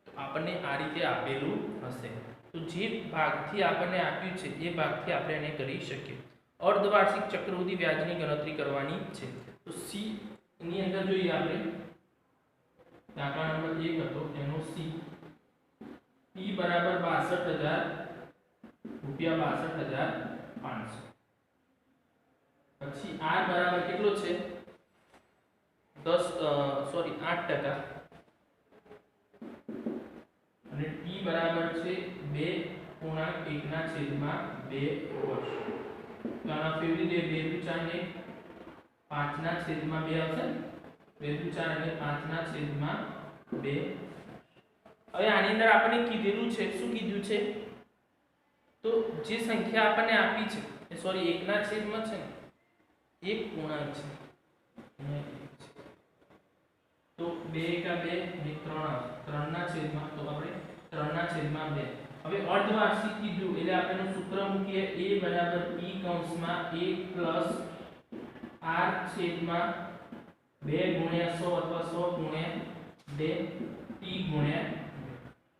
તો આપણને આ રીતે આપેલું હશે તો જે ભાગથી આપણને આપ્યું છે એ ભાગથી આપણે એને કરી શકીએ અર્ધ વાર્ષિક ચક્રવૃદ્ધિ વ્યાજની ગણતરી કરવાની છે તો સી ની અંદર જોઈએ આપણે દાખલા નંબર 1 હતો એનો સી P બરાબર 62,500 પછી R બરાબર કેટલો છે 8% અને t બરાબર છે 2 પૂર્ણાંક 1 ના છેદમાં 2 વર્ષ. તો આના ફેરવી દે 2 દુ 4 ને 5 ના છેદમાં 2 આવશે. 2 દુ 4 અને 5 ના છેદમાં 2. હવે આની અંદર આપણે કીધેલું છે, શું કીધું છે? તો જે સંખ્યા આપણને આપી છે એ સોરી 1 ના છેદમાં છે ને એક પૂર્ણાંક છે. તો 2 કા 2 ને 3 ના છેદમાં, તો આપણે 3 ના છેદમાં 2. હવે અર્ધવાર્ષિક કીધું એટલે આપણે સૂત્ર મૂકીએ a બરાબર e કૌંસમાં 1 પ્લસ r છેદમાં 2 ગુણ્યા 100 અથવા 100 ગુણ્યા 2 t ગુણ્યા.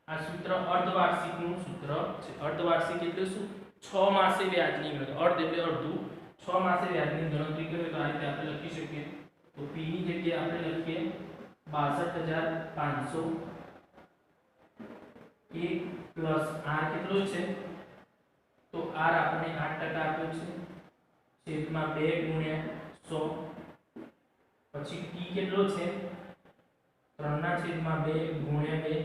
આ સૂત્ર અર્ધવાર્ષિકનું સૂત્ર છે. અર્ધવાર્ષિક એટલે શું? 6 માસે વ્યાજની ગણતરી. અર્ધ એટલે અડધું. 6 માસે વ્યાજની ગણતરી કરીએ તો આ રીતે આપણે લખી શકીએ. તો p ની જગ્યાએ આપણે લખીએ 62500 1 પ્લસ r કેટલો છે? તો r આપણે 8% આપ્યો છે છેદમાં 2 ગુણ્યા 100. પછી t કેટલો છે? 3 ના છેદમાં 2 ગુણ્યા 2.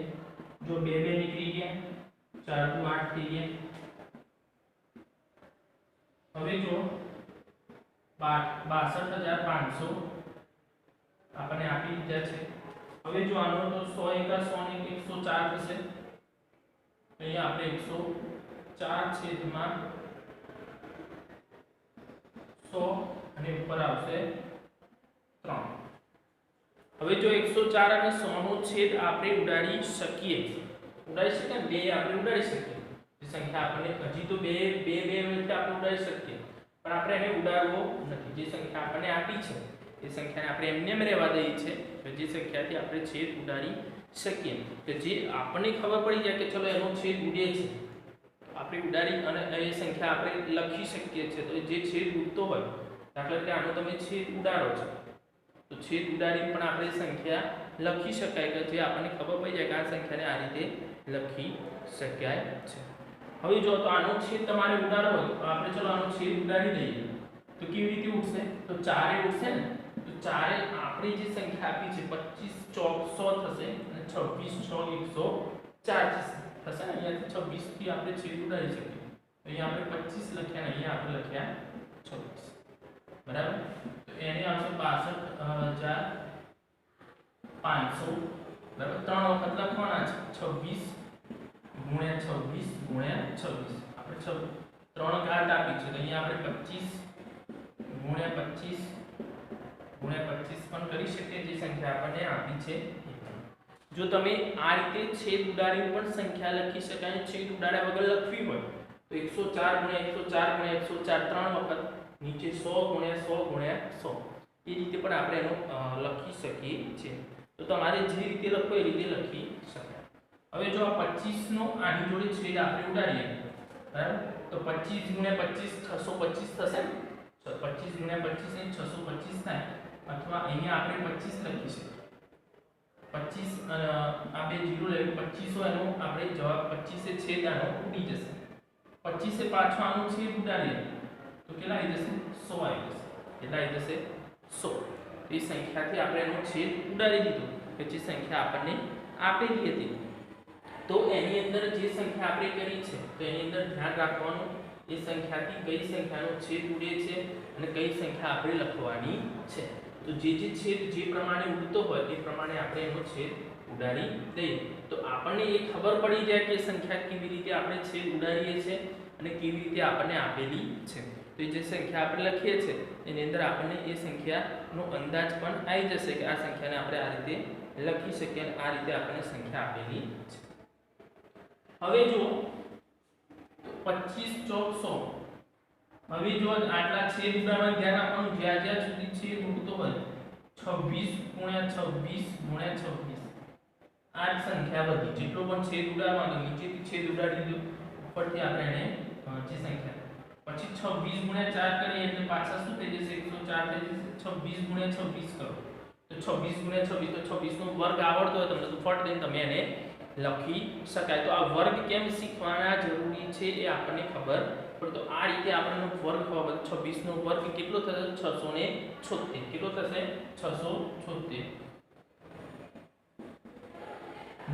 જો 2 2 નીકળી ગયા 4 દુ 8 થઈ ગયા. હવે જો 62500 આપણને આપી દીધા છે. હવે જો આનો તો 100 એકા 100 ને 104 થશે. અહીંયા આપણે 104 છેદમાં 100 અને ઉપર આવશે 3. હવે જો 104 અને 100 નો છેદ આપણે ઉડાડી શકીએ. ઉડાડી શકીએ ને 2 આપણે ઉડાડી શકીએ. જે સંખ્યા આપણને હજી તો 2 રીતે આપણે ઉડાડી શકીએ, પણ આપણે એને ઉડાડવો નથી. જે સંખ્યા આપણને આપી છે એ સંખ્યાને આપણે એમને એમ રહેવા દઈએ છે. તો જે સંખ્યાથી આપણે છેદ ઉડાડી શકીએ, કે જે આપણને ખબર પડી જાય કે ચલો એનો છેદ ઉડે છે, આપણે ઉડાડી અને એ સંખ્યા આપણે લખી શકીએ છીએ. તો જે છેદ ઉડતો હોય, દાખલા તરીકે આનો તમે છેદ ઉડાડો છો, તો છેદ ઉડાડી પણ આપણે સંખ્યા લખી શકાય, કે જે આપણને ખબર પડી જાય કે આ સંખ્યાને આ રીતે લખી શકાય છે. હવે જો તો આનો છેદ તમારે ઉડાડવો હોય તો આપણે ચલો આનો છેદ ઉડાડી દઈએ. તો કેવી રીતે ઉડશે? તો 4 ઉડશે ને. તો 4 આપણે જે સંખ્યા આપી છે 25 ચોક 100 થશે અને 26 ચોક 104 થશે ને. અહીંયાથી 26 થી આપણે છેદ ઉડાડી શકીએ. તો અહીંયા આપણે 25 લખ્યા ને અહીંયા આપણે લખ્યા 26. બરાબર? તો એને આવશે 62500. બરાબર? 3 વખત લખવાના છે. 26 ગુણ્યા 26 ગુણ્યા 26. આપણે 3 ઘાત આપી છે, તો અહીંયા આપણે 25 ગુણ્યા 25 ગુણ્યા 25 પણ કરી શકીએ. જે સંખ્યા આપણને આપી છે. જો તમે આ રીતે છેદ ઉડાડી પણ સંખ્યા લખી શકાય, છેદ ઉડાડ્યા વગર લખવી હોય તો 104 ગુણ્યા 104 ગુણ્યા 104 3 વખત, નીચે 100 ગુણ્યા 100 ગુણ્યા 100. એ રીતે પણ આપણે એનો લખી શકીએ છીએ. તો તમારે જે રીતે લખો એ રીતે લખી શકાય. હવે જો આ 25 નો આની જોડે છેદ આપણે ઉડાડીએ, બરાબર? તો 25 ગુણ્યા 25 625 થશે ને. 25 ગુણ્યા 25 એ 625 થાય. અથવા અહીંયા આપણે 25 લખી શકીએ. 25 આ બે 0 લે 2500 એનો આપણે જવાબ 25 એ છેદ આનો ઉડી જશે. 25 એ પાછો આનો છેદ ઉડાડીએ તો કેટલા આવી જશે? 100 આવી જશે. કેટલા આવી જશે? 100. તો એ સંખ્યાથી આપણે એનો છેદ ઉડાડી દીધો, કે જે સંખ્યા આપણને આપેલી હતી. તો એની અંદર જે સંખ્યા આપણે કરી છે, તો એની અંદર ધ્યાન રાખવાનું એ સંખ્યાથી કઈ સંખ્યાનો છેદ ઉડે છે અને કઈ સંખ્યા આપણે લખવાની છે. તો જે છેદ જે પ્રમાણે ઉડતો હોય એ પ્રમાણે આપણે એનો છેદ ઉડાડી દઈએ. તો આપણને એ ખબર પડી જાય કે સંખ્યા કેવી રીતે આપણે છેદ ઉડાડીએ છીએ અને કેવી રીતે આપણને આપેલી છે. તો જે સંખ્યા આપણે લખીએ છીએ એની અંદર આપણને એ સંખ્યાનો અંદાજ પણ આવી જશે કે આ સંખ્યાને આપણે આ રીતે લખી શકીએ અને આ રીતે આપણને સંખ્યા આપેલી છે. હવે જો 25 ચોક 100. હવે જો આટલા છેદ ઉડાડવાનું ધ્યાન આપવાનું, જ્યાં જ્યાં સુધી છેદ ઉડતો હોય 26 ગુણ્યા 26 ગુણ્યા 26 આ સંખ્યા બધી જેટલો પણ છેદ ઉડાડવાનો, નીચેથી છેદ ઉડાડી દીધો, ઉપરથી આપણે એને જે સંખ્યા પછી 26 ગુણ્યા 4 કરીએ એટલે પાછા શું થઈ જશે? 104 થઈ જશે. 26 ગુણ્યા 26 કરો તો 26 ગુણ્યા 26, તો 26 નો વર્ગ આવડતો હોય તમને તો ફટ દઈને તમે એને લખી શકાય. તો આ વર્ગ કેમ શીખવાના જરૂરી છે એ આપણને ખબર પડે. તો આ રીતે આપણને વર્ગ ખબર પડે. 26 નો વર્ગ કેટલો થશે? 676. કેટલો થશે? 676.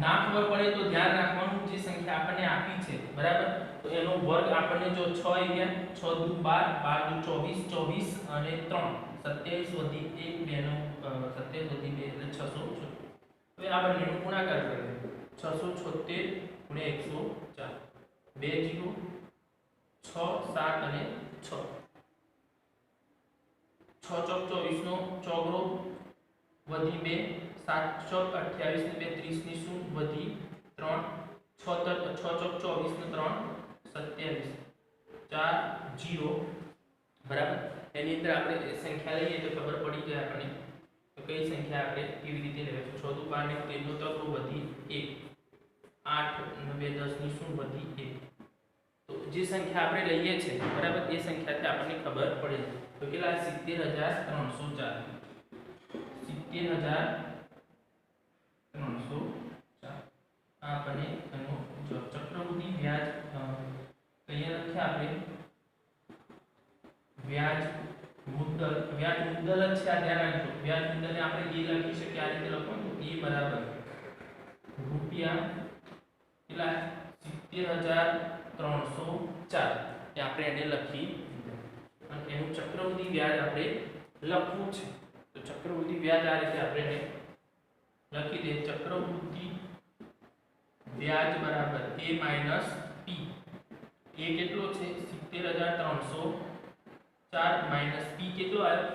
ના ખબર પડે તો ધ્યાન રાખવાનું જે સંખ્યા આપણને આપી છે બરાબર, તો એનો વર્ગ આપણને જો 6 આવ્યા, 6 દુ 12, 12 દુ 24, 24 અને 3 27 વધી 1 2 નો 27 વધી 2 એટલે 676. હવે આ બંનેનો ગુણાકાર કરીએ 676 ગુણ્યા 104 2 0 6 7 અને 6 6 ચોક 24 નો ચોગડો વધી 2 7 ચોક 28 ને 2 30 ની શું વધી 3 6 ચોક 24 ને 3 27 4 0 બરાબર. એની અંદર આપણે સંખ્યા લઈએ તો ખબર પડી જાય આપણને તો કઈ સંખ્યા આપણે કેવી રીતે લેવી. 6 દુ 12 ને 13 નો તકડો વધી 1 8 ને 2 10 ની શું વધી 1. તો જે સંખ્યા આપણે લઈએ છે બરાબર એ સંખ્યાથી આપણને ખબર પડે તો કેટલા 70304 70304 આપણને એનો ચક્રવૃદ્ધિ વ્યાજ અહીંયા લખ્યા આપણે વ્યાજ મુદ્દલ જ છે આ ધ્યાન રાખજો. વ્યાજ મુદ્દલને આપણે એ લખી શકીએ આ રીતે લખવાનું એ બરાબર રૂપિયા કેટલા 70304 એ આપણે એને લખી અને એનું ચક્રવૃદ્ધિ વ્યાજ આપણે લખવું છે તો ચક્રવૃદ્ધિ વ્યાજ આ રીતે આપણે એને લખી દે. ચક્રવૃદ્ધિ વ્યાજ બરાબર a માઈનસ p. a કેટલો છે 70304 માઈનસ p કેટલો આવ્યો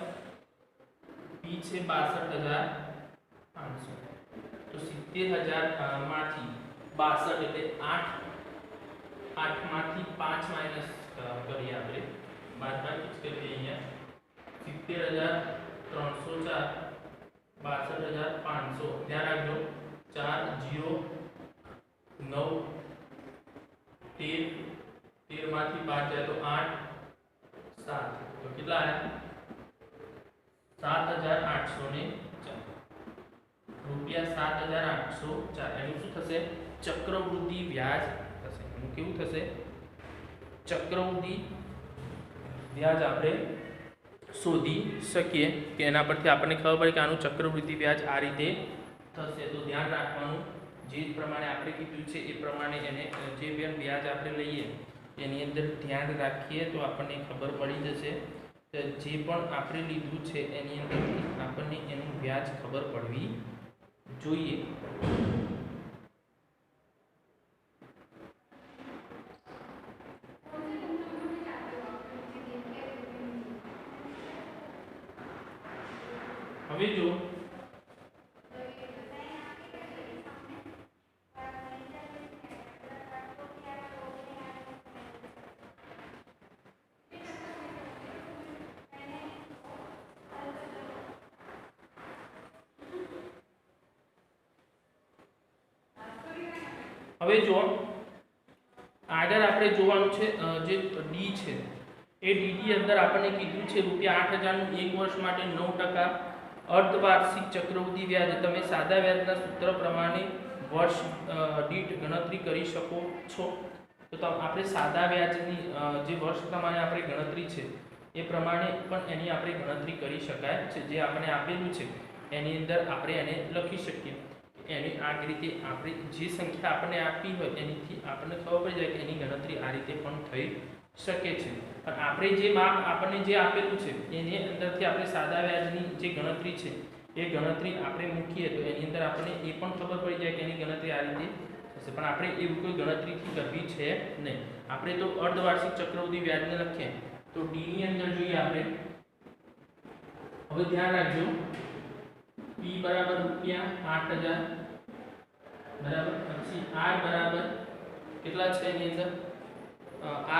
p છે 62500 તો 70000 માંથી 62 એટલે 8 માંથી 5 માઈનસ કરીએ આપણે બાદબાકી કરીએ અહીંયા 70304 62500 ધ્યાન રાખજો 4 0 9 13 13 માંથી 5 જાય તો 8 7 તો કેટલા આવ્યા 7804 રૂપિયા 7804 એનું શું થશે ચક્રવૃદ્ધિ વ્યાજ થશે. એનું કેવું થશે ચક્રવૃદ્ધિ વ્યાજ આપણે શોધી શકીએ કે એના પરથી આપણને ખબર પડે કે આનું ચક્રવૃદ્ધિ વ્યાજ આ રીતે થશે. તો ધ્યાન રાખવાનું જે પ્રમાણે આપણે કીધું છે એ પ્રમાણે એને જે વ્યાજ આપણે લઈએ એની અંદર ધ્યાન રાખીએ તો આપણને ખબર પડી જશે કે જે પણ આપણે લીધું છે એની અંદર આપણને એનું વ્યાજ ખબર પડવી જોઈએ. હવે જો આગળ આપણે જોવાનું છે જે ડી છે એ ડીડી અંદર આપણને કીધું છે રૂપિયા 8000 નું 1 વર્ષ માટે 9% અર્ધવાર્ષિક ચક્રવૃદ્ધિ વ્યાજ. તમે સાદા વ્યાજના સૂત્ર પ્રમાણે વર્ષ દીઠ ગણતરી કરી શકો છો. તો આપણે સાદા વ્યાજની જે વર્ષ પ્રમાણે આપણે ગણતરી છે એ પ્રમાણે પણ એની આપણે ગણતરી કરી શકાય છે. જે આપણે આપેલું છે એની અંદર આપણે એને લખી શકીએ. એની આ રીતે આપણે જે સંખ્યા આપણને આપી હોય એનીથી આપણને ખબર પડી જાય કે એની ગણતરી આ રીતે પણ થઈ શકે છે. પણ આપણે જે માપ આપણને જે આપેલું છે એની અંદરથી આપણે સાદા વ્યાજની જે ગણતરી છે એ ગણતરી આપણે મૂકીએ તો એની અંદર આપણને એ પણ ખબર પડી જાય કે એની ગણતરી આ રીતે થશે. પણ આપણે એવું કોઈ ગણતરીથી કરવી છે નહીં. આપણે તો અર્ધવાર્ષિક ચક્રવૃદ્ધિ વ્યાજને લખીએ તો ડી ની અંદર જોઈએ આપણે. હવે ધ્યાન રાખજો p બરાબર રૂપિયા 8000 બરાબર. પછી r બરાબર કેટલા છે એની અંદર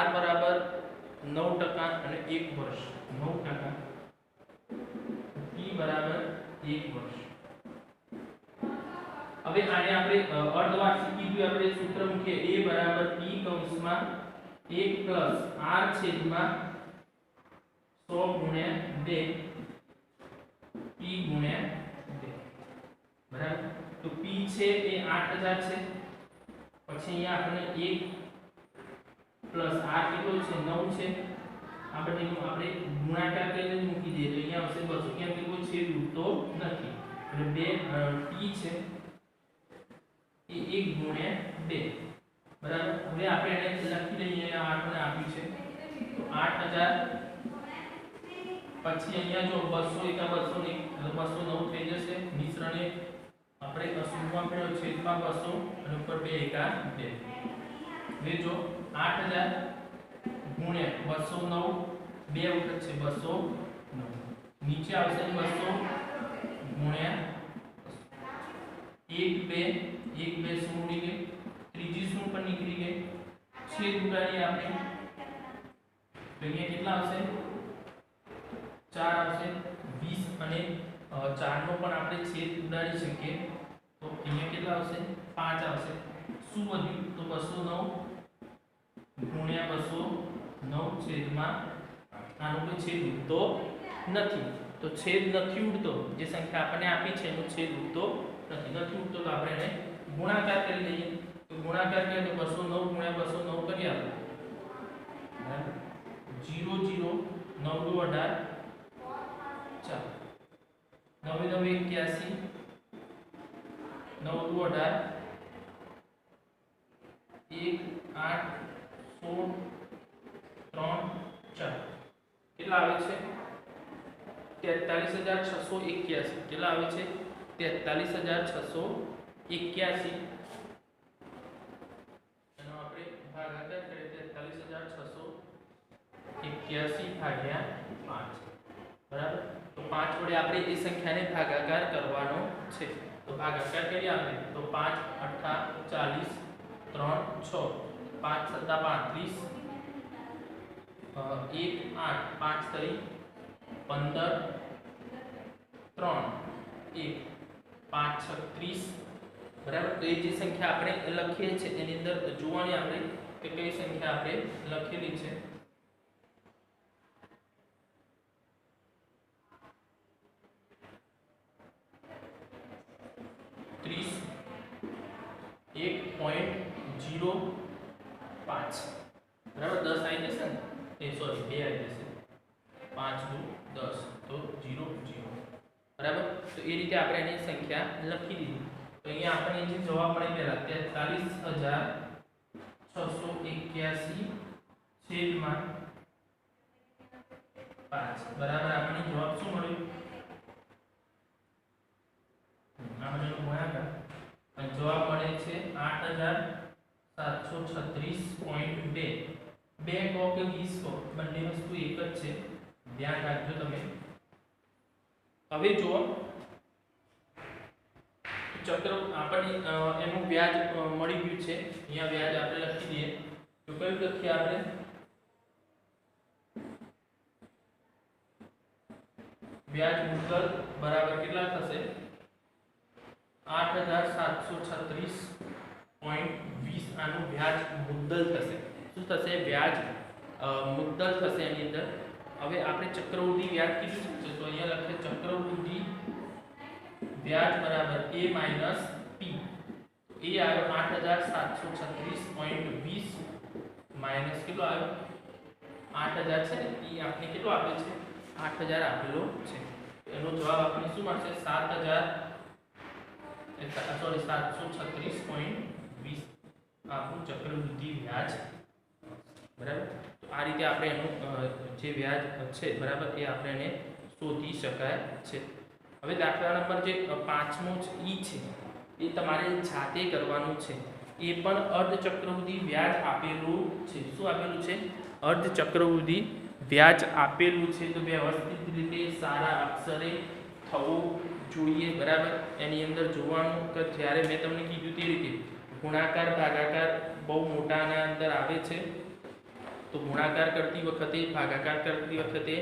r બરાબર 9% અને 1 વર્ષ 9% p બરાબર 1 વર્ષ. હવે આને આપણે અર્ધવાર્ષિક કીધું આપણે સૂત્ર મૂકીએ a બરાબર p કૌંસમાં 1 પ્લસ r છેદમાં 100 ગુણ્યા 2 p ગુણ્યા 2 બરાબર. તો p છે એ 8000 છે. પછી અહીંયા આપણે 1 પ્લસ r કેટલો છે 9 છે. આ બંનેનો આપણે ગુણાકાર કરીને મૂકી દઈએ તો અહીંયા આવશે 200 કેમ કે કોઈ છેદ ઉડતો નથી. એટલે 2 t છે એ 1 ગુણ્યા 2 બરાબર. હવે આપણે એને લખી લઈએ. 8 ને આપ્યું છે તો 8000 પછી અહીંયા જો 200 એકા 200 ને 209 થઈ જશે. મિશ્રને આપણે અશુભમાં ફેરવ્યો છેદમાં 200 અને ઉપર 2 એકા 2. હવે જો 8000 ગુણ્યા 209 બે વખત છે 209 નીચે આવશે 200 ગુણ્યા 1 2 શું ઉડી ગઈ ત્રીજી શું પણ નીકળી ગઈ છેદ ઉડાડી આપણે તો અહીંયા કેટલા આવશે 4 આવશે 20 અને 4 નો પણ આપણે છેદ ઉડાડી શકીએ તો અહીંયા કેટલા આવશે 5 આવશે. શું વધ્યું તો 209 ગુણ્યા 209 છેદમાં આનો કોઈ છેદ ઉડતો નથી. તો છેદ નથી ઉડતો જે સંખ્યા આપણને આપી છે એનો છેદ ઉડતો નથી ઉડતો તો આપણે એને ગુણાકાર કરી લઈએ. તો ગુણાકાર કરીએ તો 209 ગુણ્યા 209 કરી આપણે 0 0 9 દુ 18 4 9 9 81 9 દુ 18 1 8 16 3 4 કેટલા આવે છે 43681. કેટલા આવે છે 43681. એનો આપણે ભાગાકાર કરીએ 43681 ભાગ્યા 5 બરાબર. તો 5 વડે આપણે એ સંખ્યાને ભાગાકાર કરવાનો છે. તો ભાગાકાર કરીએ આપણે તો 5 8 40 3 6 5 7 35 1 8 5 3 15 3 1 5 36 બરાબર. તો એ જે સંખ્યા આપણે લખીએ છીએ એની અંદર જોવાની આપણે કે કઈ સંખ્યા આપણે લખેલી છે. બરાબર 10 આવી જશે ને એ સોરી 2 આવી જશે 5 દુ 10 તો 0 0 બરાબર. તો એ રીતે આપણે એની સંખ્યા લખી દીધી. તો અહીંયા આપણે જે જવાબ મળે પહેલા 43681 છેદમાં 5 બરાબર. આપણને જવાબ શું મળ્યો આપણે ગુણાકાર અને જવાબ મળે છે 8736.2. 2 કહો કે 20 કહો બંને વસ્તુ એક જ છે ધ્યાન રાખજો તમે. હવે જુઓ ચક્ર આપણને એનું વ્યાજ મળી ગયું છે. અહીંયા વ્યાજ આપણે લખી દઈએ તો કયું લખીએ આપણે વ્યાજ મુદ્દલ બરાબર કેટલા થશે 8736.20. આનું વ્યાજ મુદ્દલ થશે. શું થશે વ્યાજ મુદ્દલ થશે એની અંદર. હવે આપણે ચક્રવૃદ્ધિ વ્યાજ કીધું છે તો અહીંયા લખીએ ચક્રવૃદ્ધિ વ્યાજ બરાબર a માઈનસ p. તો એ આવ્યો 8736.20 માઈનસ કેટલો આવ્યો 8000 છે ને એ આપણે કેટલો આપ્યો છે 8000 આપેલો છે. એનો જવાબ આપણને શું મળશે 736.20 આપણું ચક્રવૃદ્ધિ વ્યાજ બરાબર. તો આ રીતે આપણે એનું જે વ્યાજ છે બરાબર એ આપણે એને શોધી શકાય છે. હવે દાખલા નંબર જે 5મો ઈ છે એ તમારે જાતે કરવાનું છે. એ પણ અર્ધ ચક્રવૃદ્ધિ વ્યાજ આપેલું છે. શું આપેલું છે અર્ધ ચક્રવૃદ્ધિ વ્યાજ આપેલું છે. તો વ્યવસ્થિત રીતે સારા અક્ષરે થવું જોઈએ બરાબર. એની અંદર જોવાનું કે જ્યારે મેં તમને કીધું તે રીતે ગુણાકાર ભાગાકાર બહુ મોટાના અંદર આવે છે. તો ગુણાકાર કરતી વખતે ભાગાકાર કરતી વખતે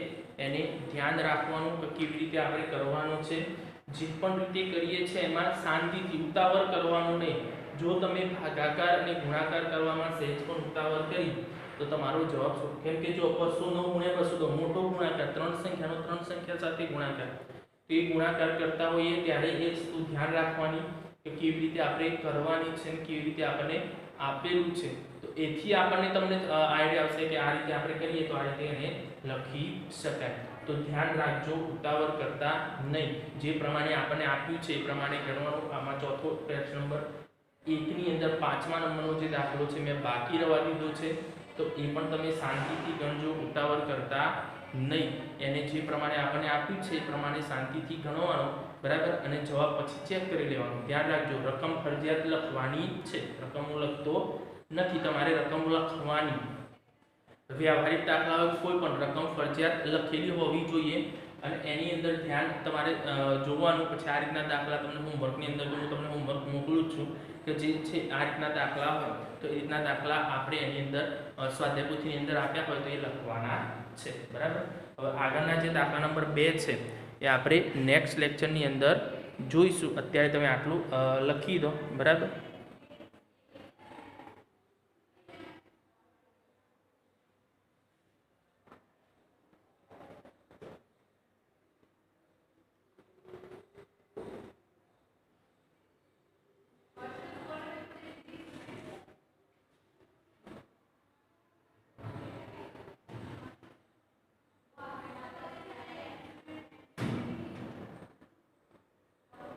એને ધ્યાન રાખવાનું કે કેવી રીતે આપણે કરવાનું છે. જે પણ રીતે કરીએ છીએ એમાં શાંતિથી ઉતાવળ કરવાનું નહીં. જો તમે ભાગાકાર અને ગુણાકાર કરવામાં સહેજ પણ ઉતાવળ કરી તો તમારો જવાબ શું કેમ કે જો 209 ગુણ્યા 209 મોટો ગુણાકાર 3 સંખ્યાનો 3 સંખ્યા સાથે ગુણાકાર તો એ ગુણાકાર કરતા હોઈએ ત્યારે એ વસ્તુ ધ્યાન રાખવાની કે કેવી રીતે આપણે કરવાની છે અને કેવી રીતે આપણને આપેલું છે. તો એથી આપણને તમને આઈડિયા આવશે કે આ રીતે આપણે કરીએ તો આ રીતે એને લખી શકાય. તો ધ્યાન રાખજો ઉતાવળ કરતા નહીં. જે પ્રમાણે આપણને આપ્યું છે એ પ્રમાણે કરવાનું. આમાં ચોથો પ્રશ્ન નંબર એકની અંદર 5મા નંબરનો જે દાખલો છે મેં બાકી રહેવા દીધો છે, તો એ પણ તમે શાંતિથી ગણજો, ઉતાવળ કરતા નહીં. એને જે પ્રમાણે આપણને આપ્યું છે એ પ્રમાણે શાંતિથી ગણવાનો, બરાબર. અને જવાબ પછી ચેક કરી લેવાનો. ધ્યાન રાખજો, રકમ ફરજિયાત લખવાની છે, રકમ હું લખતો નથી, તમારે રકમ લખવાની. વ્યવહારિક દાખલા કોઈ પણ રકમ ફરજિયાત લખેલી હોવી જોઈએ અને એની અંદર ધ્યાન તમારે જોવાનું. પછી આ રીતના દાખલા તમને હોમવર્કની અંદર હું તમને હોમવર્ક મોકલું છું કે જે છે આ રીતના દાખલા હોય તો એ રીતના દાખલા આપણે એની અંદર સ્વાધ્યાય પોથીની અંદર આપ્યા હોય તો એ લખવાના છે, બરાબર. હવે આગળના જે દાખલા નંબર 2 છે એ આપણે નેક્સ્ટ લેક્ચરની અંદર જોઈશું. અત્યારે તમે આટલું લખી દો, બરાબર.